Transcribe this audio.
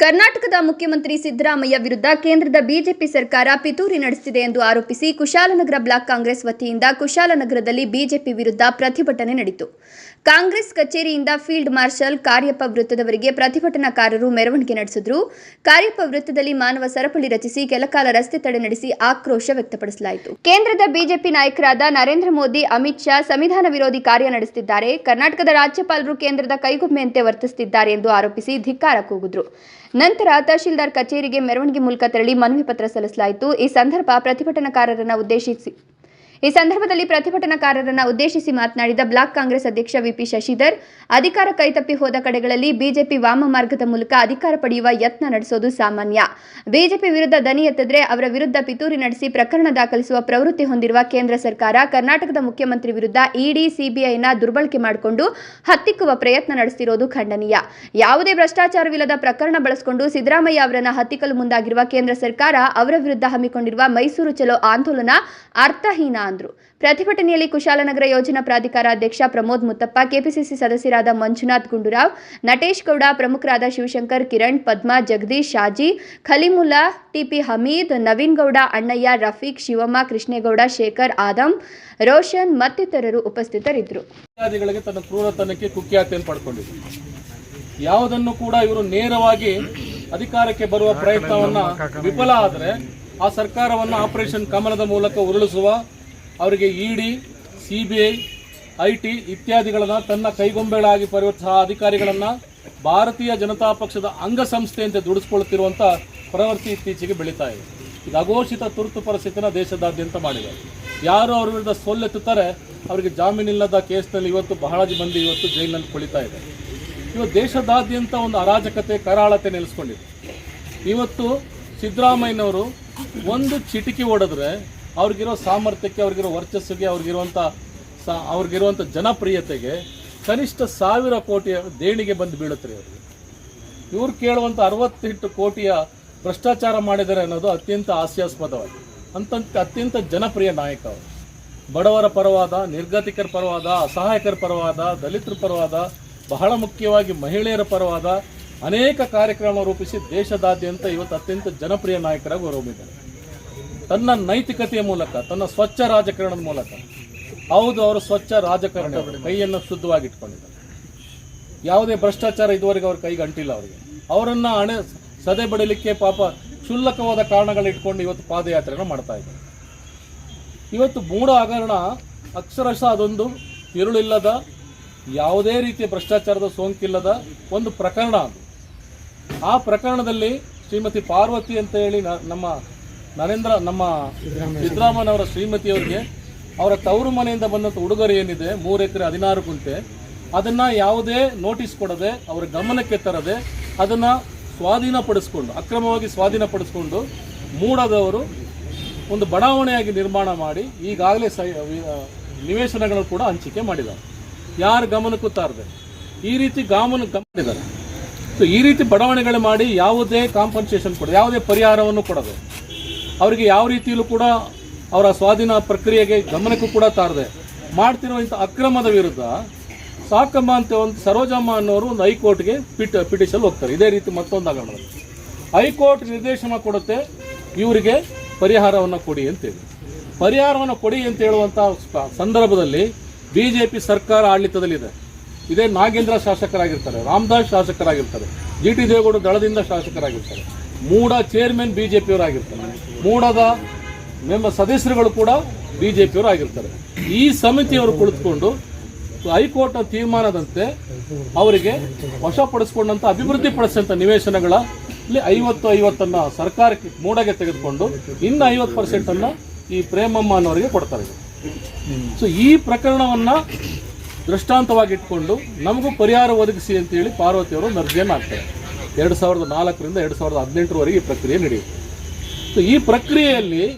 ಕರ್ನಾಟಕದ ಮುಖ್ಯಮಂತ್ರಿ ಸಿದ್ದರಾಮಯ್ಯ ವಿರುದ್ಧ ಕೇಂದ್ರದ ಬಿಜೆಪಿ ಸರ್ಕಾರ ಪಿತೂರಿ ನಡೆಸುತ್ತಿದೆ ಎಂದು ಆರೋಪಿಸಿ ಕುಶಾಲನಗರ ಬ್ಲಾಕ್ ಕಾಂಗ್ರೆಸ್ ವತಿಯಿಂದ ಕುಶಾಲನಗರದಲ್ಲಿ ಬಿಜೆಪಿ ವಿರುದ್ಧ ಪ್ರತಿಭಟನೆ ನಡೆಯಿತು. ಕಾಂಗ್ರೆಸ್ ಕಚೇರಿಯಿಂದ ಫೀಲ್ಡ್ ಮಾರ್ಷಲ್ ಕಾರ್ಯಪ್ಪ ವೃತ್ತದವರೆಗೆ ಪ್ರತಿಭಟನಾಕಾರರು ಮೆರವಣಿಗೆ ನಡೆಸಿದರು. ಕಾರ್ಯಪ್ಪ ವೃತ್ತದಲ್ಲಿ ಮಾನವ ಸರಪಳಿ ರಚಿಸಿ ಕೆಲಕಾಲ ರಸ್ತೆ ತಡೆ ನಡೆಸಿ ಆಕ್ರೋಶ ವ್ಯಕ್ತಪಡಿಸಲಾಯಿತು. ಕೇಂದ್ರದ ಬಿಜೆಪಿ ನಾಯಕರಾದ ನರೇಂದ್ರ ಮೋದಿ, ಅಮಿತ್ ಶಾ ಸಂವಿಧಾನ ವಿರೋಧಿ ಕಾರ್ಯ ನಡೆಸುತ್ತಿದ್ದಾರೆ, ಕರ್ನಾಟಕದ ರಾಜ್ಯಪಾಲರು ಕೇಂದ್ರದ ಕೈಗೊಮ್ಮೆಯಂತೆ ವರ್ತಿಸುತ್ತಿದ್ದಾರೆ ಎಂದು ಆರೋಪಿಸಿ ಧಿಕ್ಕಾರ ಕೂಗಿದರು. ನಂತರ ತಹಶೀಲ್ದಾರ್ ಕಚೇರಿಗೆ ಮೆರವಣಿಗೆ ಮೂಲಕ ತೆರಳಿ ಮನವಿ ಪತ್ರ ಸಲ್ಲಿಸಲಾಯಿತು. ಈ ಸಂದರ್ಭದಲ್ಲಿ ಪ್ರತಿಭಟನಾಕಾರರನ್ನು ಉದ್ದೇಶಿಸಿ ಮಾತನಾಡಿದ ಬ್ಲಾಕ್ ಕಾಂಗ್ರೆಸ್ ಅಧ್ಯಕ್ಷ ವಿಪಿ ಶಶಿಧರ್, ಅಧಿಕಾರ ಕೈತಪ್ಪಿ ಹೋದ ಕಡೆಗಳಲ್ಲಿ ಬಿಜೆಪಿ ವಾಮ ಮಾರ್ಗದ ಮೂಲಕ ಅಧಿಕಾರ ಪಡೆಯುವ ಯತ್ನ ನಡೆಸೋದು ಸಾಮಾನ್ಯ. ಬಿಜೆಪಿ ವಿರುದ್ಧ ದನಿ ಎತ್ತಿದ್ರೆ ಅವರ ವಿರುದ್ಧ ಪಿತೂರಿ ನಡೆಸಿ ಪ್ರಕರಣ ದಾಖಲಿಸುವ ಪ್ರವೃತ್ತಿ ಹೊಂದಿರುವ ಕೇಂದ್ರ ಸರ್ಕಾರ ಕರ್ನಾಟಕದ ಮುಖ್ಯಮಂತ್ರಿ ವಿರುದ್ಧ ಇಡಿ, ಸಿಬಿಐನ ದುರ್ಬಳಕೆ ಮಾಡಿಕೊಂಡು ಹತ್ತಿಕ್ಕುವ ಪ್ರಯತ್ನ ನಡೆಸುತ್ತಿರುವುದು ಖಂಡನೀಯ. ಯಾವುದೇ ಭ್ರಷ್ಟಾಚಾರವಿಲ್ಲದ ಪ್ರಕರಣ ಬಳಸಿಕೊಂಡು ಸಿದ್ದರಾಮಯ್ಯ ಅವರನ್ನು ಹತ್ತಿಕ್ಕಲು ಮುಂದಾಗಿರುವ ಕೇಂದ್ರ ಸರ್ಕಾರ ಅವರ ವಿರುದ್ಧ ಹಮ್ಮಿಕೊಂಡಿರುವ ಮೈಸೂರು ಚಲೋ ಆಂದೋಲನ ಅರ್ಥಹೀನ ಅಂದರು. ಪ್ರತಿಭಟನೆಯಲ್ಲಿ ಕುಶಾಲನಗರ ಯೋಜನಾ ಪ್ರಾಧಿಕಾರ ಅಧ್ಯಕ್ಷ ಪ್ರಮೋದ್ ಮುತ್ತಪ್ಪ, ಕೆಪಿಸಿಸಿ ಸದಸ್ಯರಾದ ಮಂಜುನಾಥ್ ಗುಂಡೂರಾವ್, ನಟೇಶ್ ಗೌಡ, ಪ್ರಮುಖರಾದ ಶಿವಶಂಕರ್, ಕಿರಣ್, ಪದ್ಮಾ, ಜಗದೀಶ್, ಶಾಜಿ, ಖಲೀಮುಲ್ಲಾ, ಟಿಪಿ ಹಮೀದ್, ನವೀನ್ ಗೌಡ, ಅಣ್ಣಯ್ಯ, ರಫೀಕ್, ಶಿವಮ್ಮ, ಕೃಷ್ಣೇಗೌಡ, ಶೇಖರ್, ಆದಂ, ರೋಷನ್ ಮತ್ತಿತರರು ಉಪಸ್ಥಿತರಿದ್ದರು. ತನ್ನ ಕ್ರೂರತನಕ್ಕೆ ಕುಖ್ಯಾತಿಯನ್ನು ಪಡ್ಕೊಂಡಿದೆ. ಯಾವುದನ್ನು ಕೂಡ ಇವರು ನೇರವಾಗಿ ಅಧಿಕಾರಕ್ಕೆ ಬರುವ ಪ್ರಯತ್ನವನ್ನ ವಿಫಲ ಆದರೆ ಆ ಸರ್ಕಾರವನ್ನು ಆಪರೇಷನ್ ಕಮಲದ ಮೂಲಕ ಉರುಳಿಸುವ, ಅವರಿಗೆ ಇಡಿ, ಸಿಬಿಐ, ಐಟಿ ಇತ್ಯಾದಿಗಳನ್ನ ತನ್ನ ಕೈಗೊಂಬೆಗಳಾಗಿ ಪರಿವರ್ತಿಸುವ ಅಧಿಕಾರಿಗಳನ್ನ ಭಾರತೀಯ ಜನತಾ ಪಕ್ಷದ ಅಂಗಸಂಸ್ಥೆಯಂತೆ ದುಡಿಸಿಕೊಳ್ಳುತ್ತಿರುವಂಥ ಪ್ರವೃತ್ತಿ ಇತ್ತೀಚೆಗೆ ಬೆಳೀತಾ ಇದೆ. ಇದು ಅಘೋಷಿತ ತುರ್ತು ಪರಿಸ್ಥಿತಿನ ದೇಶದಾದ್ಯಂತ ಮಾಡಿದೆ. ಯಾರು ಅವ್ರ ವಿರುದ್ಧ ಸೋಲೆತ್ತುತ್ತಾರೆ ಅವರಿಗೆ ಜಾಮೀನಿಲ್ಲದ ಕೇಸ್ನಲ್ಲಿ ಇವತ್ತು ಬಹಳ ಮಂದಿ ಇವತ್ತು ಜೈಲಿನಲ್ಲಿ ಕುಳಿತಾ ಇದೆ. ಇವತ್ತು ದೇಶದಾದ್ಯಂತ ಒಂದು ಅರಾಜಕತೆ, ಕರಾಳತೆ ನೆಲೆಸ್ಕೊಂಡಿದೆ. ಇವತ್ತು ಸಿದ್ದರಾಮಯ್ಯನವರು ಒಂದು ಚಿಟಿಕೆ ಹೊಡೆದ್ರೆ ಅವ್ರಿಗಿರೋ ಸಾಮರ್ಥ್ಯಕ್ಕೆ, ಅವ್ರಿಗಿರೋ ವರ್ಚಸ್ಸಿಗೆ, ಅವ್ರಿಗಿರುವಂಥ ಜನಪ್ರಿಯತೆಗೆ ಕನಿಷ್ಠ 1000 ಕೋಟಿಯ ದೇಣಿಗೆ ಬಂದು ಬೀಳುತ್ತೆ. ಅವರಿಗೆ ಇವ್ರು ಕೇಳುವಂಥ 68 ಕೋಟಿಯ ಭ್ರಷ್ಟಾಚಾರ ಮಾಡಿದ್ದಾರೆ ಅನ್ನೋದು ಅತ್ಯಂತ ಹಾಸ್ಯಾಸ್ಪದವಾಗಿದೆ. ಅತ್ಯಂತ ಜನಪ್ರಿಯ ನಾಯಕ ಅವರು. ಬಡವರ ಪರವಾದ, ನಿರ್ಗತಿಕರ ಪರವಾದ, ಅಸಹಾಯಕರ ಪರವಾದ, ದಲಿತರ ಪರವಾದ, ಬಹಳ ಮುಖ್ಯವಾಗಿ ಮಹಿಳೆಯರ ಪರವಾದ ಅನೇಕ ಕಾರ್ಯಕ್ರಮ ರೂಪಿಸಿ ದೇಶದಾದ್ಯಂತ ಇವತ್ತು ಅತ್ಯಂತ ಜನಪ್ರಿಯ ನಾಯಕರಾಗಿ ಹೊರಹೊಮ್ಮಿದ್ದಾರೆ. ತನ್ನ ನೈತಿಕತೆಯ ಮೂಲಕ, ತನ್ನ ಸ್ವಚ್ಛ ರಾಜಕಾರಣದ ಮೂಲಕ, ಹೌದು ಅವರು ಸ್ವಚ್ಛ ರಾಜಕಾರಣ, ಕೈಯನ್ನು ಶುದ್ಧವಾಗಿಟ್ಕೊಂಡಿದ್ದಾರೆ. ಯಾವುದೇ ಭ್ರಷ್ಟಾಚಾರ ಇದುವರೆಗೆ ಅವ್ರ ಕೈಗೆ ಅಂಟಿಲ್ಲ. ಅವರನ್ನು ಸದೆ ಬಡಲಿಕ್ಕೆ ಪಾಪ ಕ್ಷುಲ್ಲಕವಾದ ಕಾರಣಗಳಿಟ್ಕೊಂಡು ಇವತ್ತು ಪಾದಯಾತ್ರೆಯನ್ನು ಮಾಡ್ತಾ ಇದ್ದಾರೆ. ಇವತ್ತು ಮೂಢ ಹಗರಣ ಅಕ್ಷರಶಃ ಅದೊಂದು ತಿರುಳಿಲ್ಲದ, ಯಾವುದೇ ರೀತಿಯ ಭ್ರಷ್ಟಾಚಾರದ ಸೋಂಕಿಲ್ಲದ ಒಂದು ಪ್ರಕರಣ. ಅದು ಆ ಪ್ರಕರಣದಲ್ಲಿ ಶ್ರೀಮತಿ ಪಾರ್ವತಿ ಅಂತ ಹೇಳಿ ನಮ್ಮ ಸಿದ್ದರಾಮಯ್ಯನವರ ಶ್ರೀಮತಿಯವರಿಗೆ ಅವರ ತವರು ಮನೆಯಿಂದ ಬಂದಂಥ ಉಡುಗೊರೆ ಏನಿದೆ 3 ಎಕರೆ 16 ಗುಂಟೆ, ಅದನ್ನು ಯಾವುದೇ ನೋಟಿಸ್ ಕೊಡದೆ, ಅವರ ಗಮನಕ್ಕೆ ತರದೆ ಅದನ್ನು ಅಕ್ರಮವಾಗಿ ಸ್ವಾಧೀನಪಡಿಸ್ಕೊಂಡು ಮೂಡದವರು ಒಂದು ಬಡಾವಣೆಯಾಗಿ ನಿರ್ಮಾಣ ಮಾಡಿ ಈಗಾಗಲೇ ನಿವೇಶನಗಳನ್ನು ಕೂಡ ಹಂಚಿಕೆ ಮಾಡಿದ್ದಾರೆ. ಯಾರ ಗಮನಕ್ಕೂ ತಾರದೆ ಈ ರೀತಿ ಗಮನಿದ್ದಾರೆ. ಸೊ ಈ ರೀತಿ ಬಡಾವಣೆಗಳು ಮಾಡಿ ಯಾವುದೇ ಕಾಂಪನ್ಸೇಷನ್ ಕೊಡದೆ, ಯಾವುದೇ ಪರಿಹಾರವನ್ನು ಕೊಡದೆ, ಅವರಿಗೆ ಯಾವ ರೀತಿಯಲ್ಲೂ ಕೂಡ ಅವರ ಸ್ವಾಧೀನ ಪ್ರಕ್ರಿಯೆಗೆ ಗಮನಕ್ಕೂ ಕೂಡ ತಾರದೆ ಮಾಡ್ತಿರುವಂಥ ಅಕ್ರಮದ ವಿರುದ್ಧ ಸಾಕಮ್ಮ ಅಂತ ಒಂದು ಸರೋಜಮ್ಮ ಅನ್ನೋರು ಒಂದು ಹೈಕೋರ್ಟ್ಗೆ ಪಿಟಿಷನ್ ಹೋಗ್ತಾರೆ. ಇದೇ ರೀತಿ ಮತ್ತೊಂದು ಹಗರಣದಲ್ಲಿ ಹೈಕೋರ್ಟ್ ನಿರ್ದೇಶನ ಕೊಡುತ್ತೆ, ಇವರಿಗೆ ಪರಿಹಾರವನ್ನು ಕೊಡಿ ಅಂತೇಳಿ. ಪರಿಹಾರವನ್ನು ಕೊಡಿ ಅಂತ ಹೇಳುವಂಥ ಸಂದರ್ಭದಲ್ಲಿ ಬಿಜೆಪಿ ಸರ್ಕಾರ ಆಡಳಿತದಲ್ಲಿದೆ. ಇದೇ ನಾಗೇಂದ್ರ ಶಾಸಕರಾಗಿರ್ತಾರೆ, ರಾಮದಾಸ್ ಶಾಸಕರಾಗಿರ್ತಾರೆ, GT ದೇವೇಗೌಡ ದಳದಿಂದ ಶಾಸಕರಾಗಿರ್ತಾರೆ, ಮೂಡ ಚೇರ್ಮನ್ ಬಿಜೆಪಿಯವರಾಗಿರ್ತಾರೆ, ಮೂಡದ ಸದಸ್ಯರುಗಳು ಕೂಡ ಬಿಜೆಪಿಯವರು ಆಗಿರ್ತಾರೆ. ಈ ಸಮಿತಿಯವರು ಕುಳಿತುಕೊಂಡು ಹೈಕೋರ್ಟ್ ತೀರ್ಮಾನದಂತೆ ಅವರಿಗೆ ವಶಪಡಿಸಿಕೊಂಡಂತ ಅಭಿವೃದ್ಧಿ ಪಡಿಸಿದಂಥ ನಿವೇಶನಗಳಲ್ಲಿ 50-50 ಸರ್ಕಾರಕ್ಕೆ ಮೂಡಗೆ ತೆಗೆದುಕೊಂಡು ಇನ್ನು 50% ಈ ಪ್ರೇಮಮ್ಮ ಅನ್ನೋರಿಗೆ ಕೊಡ್ತಾರೆ. ಸೊ ಈ ಪ್ರಕರಣವನ್ನ ದೃಷ್ಟಾಂತವಾಗಿ ಇಟ್ಕೊಂಡು ನಮಗೂ ಪರಿಹಾರ ಒದಗಿಸಿ ಅಂತೇಳಿ ಪಾರ್ವತಿಯವರು ಅರ್ಜಿಯನ್ನು ಹಾಕ್ತಾರೆ. 2004ರಿಂದ 2018ರವರೆಗೆ ಈ ಪ್ರಕ್ರಿಯೆ ನಡೆಯುತ್ತೆ. ಸೊ ಈ ಪ್ರಕ್ರಿಯೆಯಲ್ಲಿ